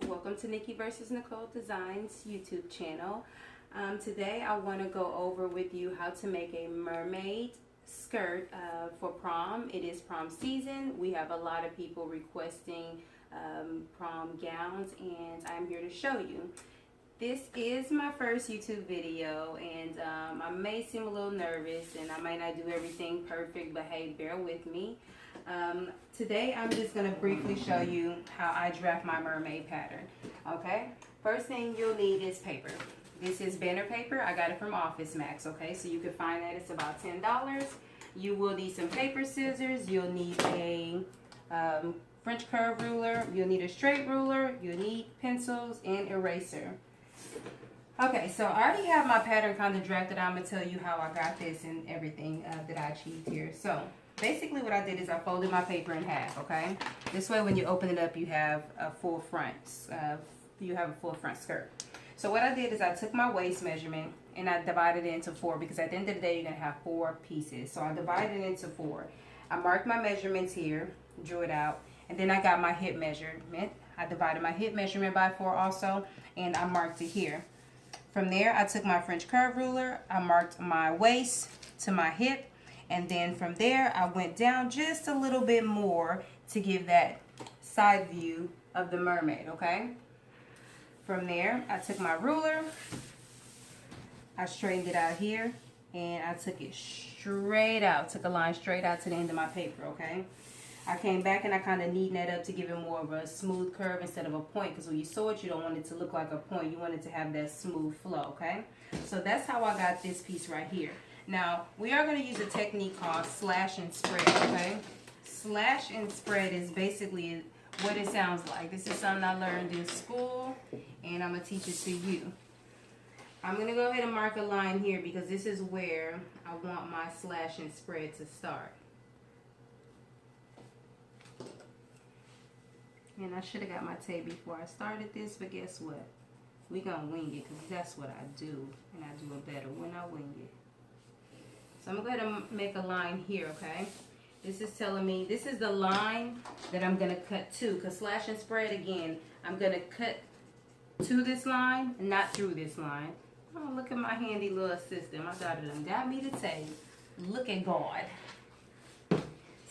Welcome to Nikki vs. Nicole Designs YouTube channel. Today I want to go over with you how to make a mermaid skirt for prom. It is prom season. We have a lot of people requesting prom gowns, and I'm here to show you. This is my first YouTube video, and I may seem a little nervous and I might not do everything perfect, but hey, bear with me. Today I'm just going to briefly show you how I draft my mermaid pattern. Okay, first thing you'll need is paper. This is banner paper. I got it from Office Max. Okay, so you can find that it's about $10. You will need some paper scissors. You'll need a French curve ruler. You'll need a straight ruler. You'll need pencils and eraser. Okay, so I already have my pattern kind of drafted. I'm going to tell you how I got this and everything that I achieved here. So basically what I did is I folded my paper in half, okay? This way when you open it up, you have a full front, skirt. So what I did is I took my waist measurement and I divided it into 4, because at the end of the day, you're going to have 4 pieces. So I divided it into 4. I marked my measurements here, drew it out, and then I got my hip measurement. I divided my hip measurement by 4 also, and I marked it here. From there, I took my French curve ruler, I marked my waist to my hip, and then from there, I went down just a little bit more to give that side view of the mermaid, okay? From there, I took my ruler, I straightened it out here, and I took it straight out, took a line straight out to the end of my paper, okay? I came back and I kind of neatened that up to give it more of a smooth curve instead of a point, because when you sew it, you don't want it to look like a point. You want it to have that smooth flow, okay? So that's how I got this piece right here. Now, we are going to use a technique called slash and spread, okay? Slash and spread is basically what it sounds like. This is something I learned in school, and I'm going to teach it to you. I'm going to go ahead and mark a line here because this is where I want my slash and spread to start. And I should have got my tape before I started this, but guess what? We're going to wing it because that's what I do, and I do it better when I wing it. So I'm going to go ahead and make a line here, okay? This is telling me, this is the line that I'm going to cut to, because slash and spread, again, I'm going to cut to this line, not through this line. Oh, look at my handy little assistant. My daughter done got me to tape. Look at God.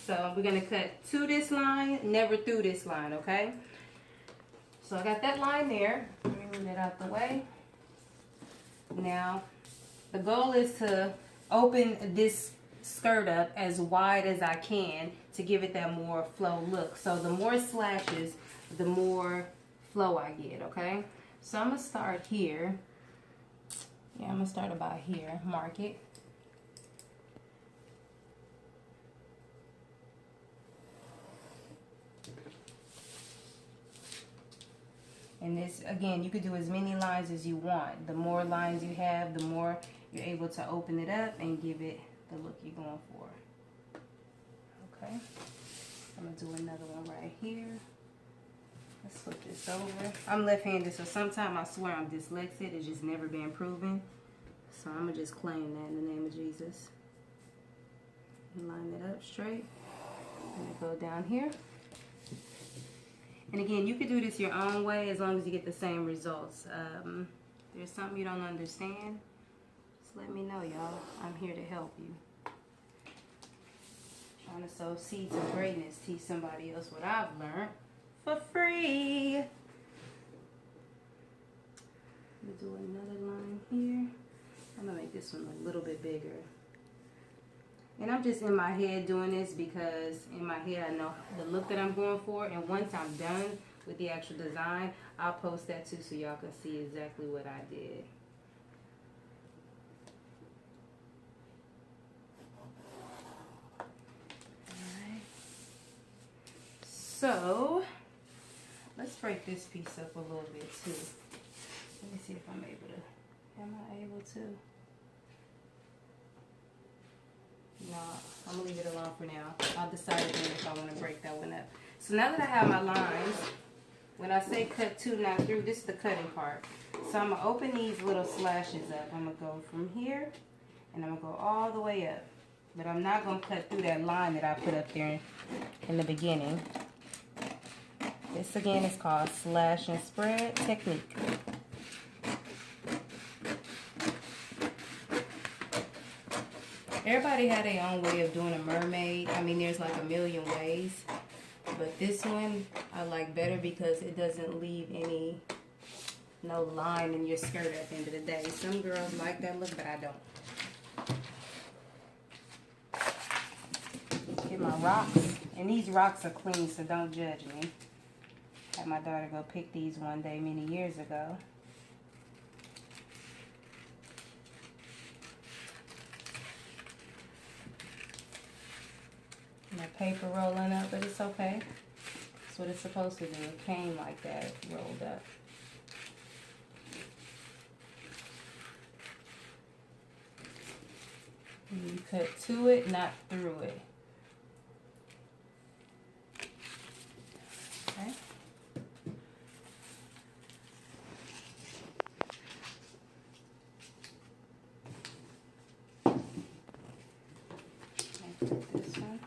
So we're going to cut to this line, never through this line, okay? So I got that line there. Let me move that out the way. Now, the goal is to open this skirt up as wide as I can to give it that more flow look. So the more slashes, the more flow I get, okay? So I'm going to start here. Yeah, I'm going to start about here. Mark it. And this, again, you could do as many lines as you want. The more lines you have, the more you're able to open it up and give it the look you're going for. Okay. I'm going to do another one right here. Let's flip this over. I'm left-handed, so sometimes I swear I'm dyslexic. It's just never been proven. So I'm going to just claim that in the name of Jesus. Line it up straight. And go down here. And again, you could do this your own way as long as you get the same results. There's something you don't understand, just let me know, y'all. I'm here to help you. Trying to sow seeds of greatness, teach somebody else what I've learned for free. I'm going to do another line here. I'm going to make this one a little bit bigger. And I'm just in my head doing this because in my head I know the look that I'm going for. And once I'm done with the actual design, I'll post that too so y'all can see exactly what I did. Alright. So, let's break this piece up a little bit too. Let me see if I'm able to. Am I able to? No, I'm going to leave it alone for now. I'll decide again if I want to break that one up. So now that I have my lines, when I say cut to, not through, this is the cutting part. So I'm going to open these little slashes up. I'm going to go from here, and I'm going to go all the way up. But I'm not going to cut through that line that I put up there in the beginning. This again is called slash and spread technique. Everybody had their own way of doing a mermaid. I mean, there's like a million ways. But this one I like better because it doesn't leave no line in your skirt at the end of the day. Some girls like that look, but I don't. Get my rocks. And these rocks are clean, so don't judge me. Had my daughter go pick these one day many years ago. My paper rolling up, but it's okay. That's what it's supposed to do. It came like that, rolled up. And you cut to it, not through it. Okay. Put this one.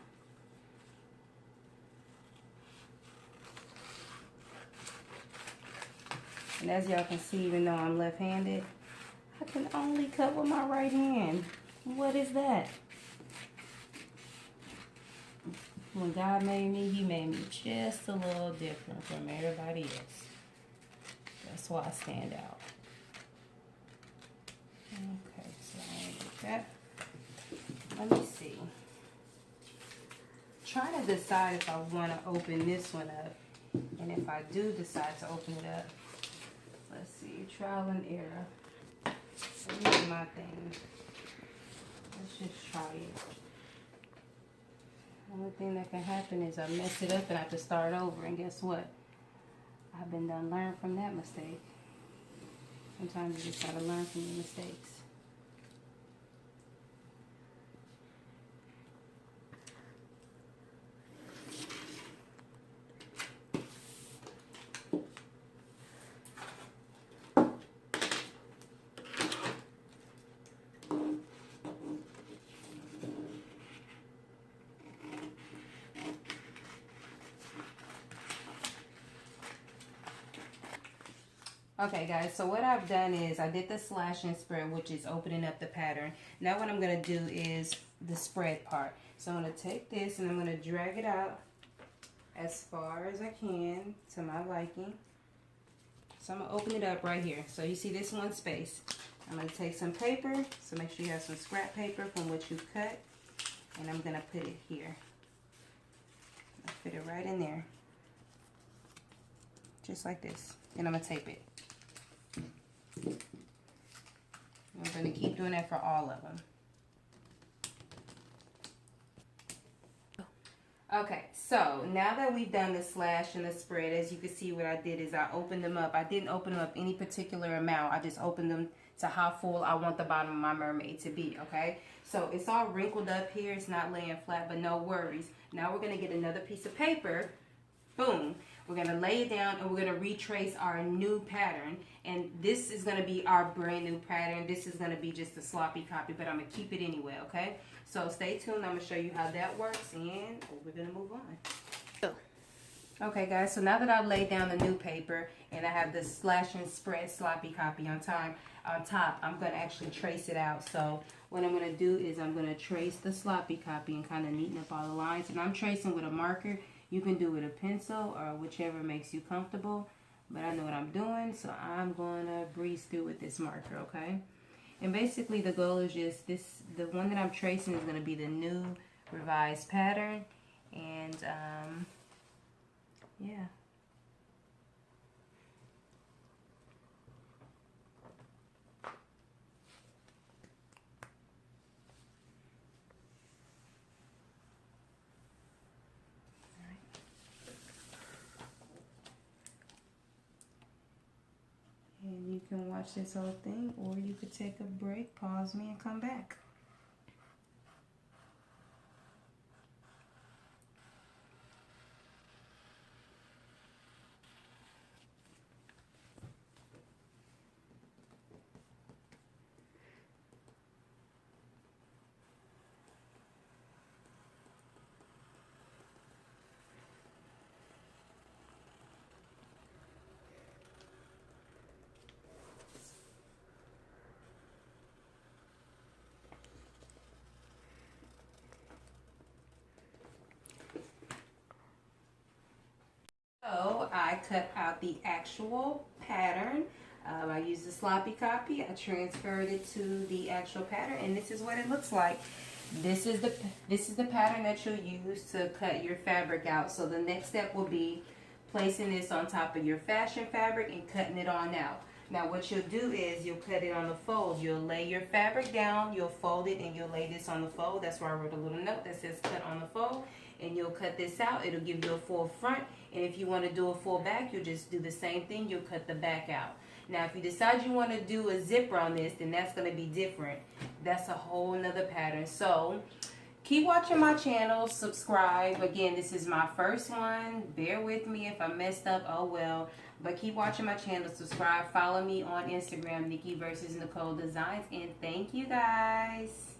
And as y'all can see, even though I'm left-handed, I can only cut with my right hand. What is that? When God made me, He made me just a little different from everybody else. That's why I stand out. Okay, so I get that. Let me see. Trying to decide if I want to open this one up. And if I do decide to open it up, let's see, trial and error. So here's my thing. Let's just try it. The only thing that can happen is I mess it up and I have to start over. And guess what? I've been done learn from that mistake. Sometimes you just gotta learn from your mistakes. Okay guys, so what I've done is I did the slash and spread, which is opening up the pattern. Now what I'm going to do is the spread part. So I'm going to take this and I'm going to drag it out as far as I can to my liking. So I'm going to open it up right here. So you see this one space. I'm going to take some paper, so make sure you have some scrap paper from what you cut, and I'm going to put it here. I'll fit it right in there. Just like this. And I'm going to tape it. I'm going to keep doing that for all of them. Okay, so now that we've done the slash and the spread, as you can see what I did is I opened them up. I didn't open them up any particular amount. I just opened them to how full I want the bottom of my mermaid to be, okay? So it's all wrinkled up here. It's not laying flat, but no worries. Now we're going to get another piece of paper. Boom. We're going to lay it down and we're going to retrace our new pattern. And this is going to be our brand new pattern. This is going to be just a sloppy copy, but I'm going to keep it anyway, okay? So stay tuned. I'm going to show you how that works and we're going to move on. Okay guys, so now that I've laid down the new paper and I have the slash and spread sloppy copy on top, I'm going to actually trace it out. So what I'm going to do is I'm going to trace the sloppy copy and kind of neaten up all the lines. And I'm tracing with a marker. You can do it with a pencil or whichever makes you comfortable. But I know what I'm doing, so I'm going to breeze through with this marker, okay? And basically the goal is just this, the one that I'm tracing is going to be the new revised pattern. And yeah. And you can watch this whole thing, or you could take a break, pause me, and come back. I cut out the actual pattern. I used the sloppy copy. I transferred it to the actual pattern, and this is what it looks like. This is the pattern that you'll use to cut your fabric out. So the next step will be placing this on top of your fashion fabric and cutting it on out. Now what you'll do is you'll cut it on the fold. You'll lay your fabric down, you'll fold it, and you'll lay this on the fold. That's why I wrote a little note that says cut on the fold. And you'll cut this out. It'll give you a full front. And if you want to do a full back, you'll just do the same thing. You'll cut the back out. Now if you decide you want to do a zipper on this, then that's going to be different. That's a whole nother pattern. So keep watching my channel, subscribe. Again, this is my first one. Bear with me if I messed up, oh well. But keep watching my channel, subscribe, follow me on Instagram, Nikki vs. Nicole Designs, and thank you guys.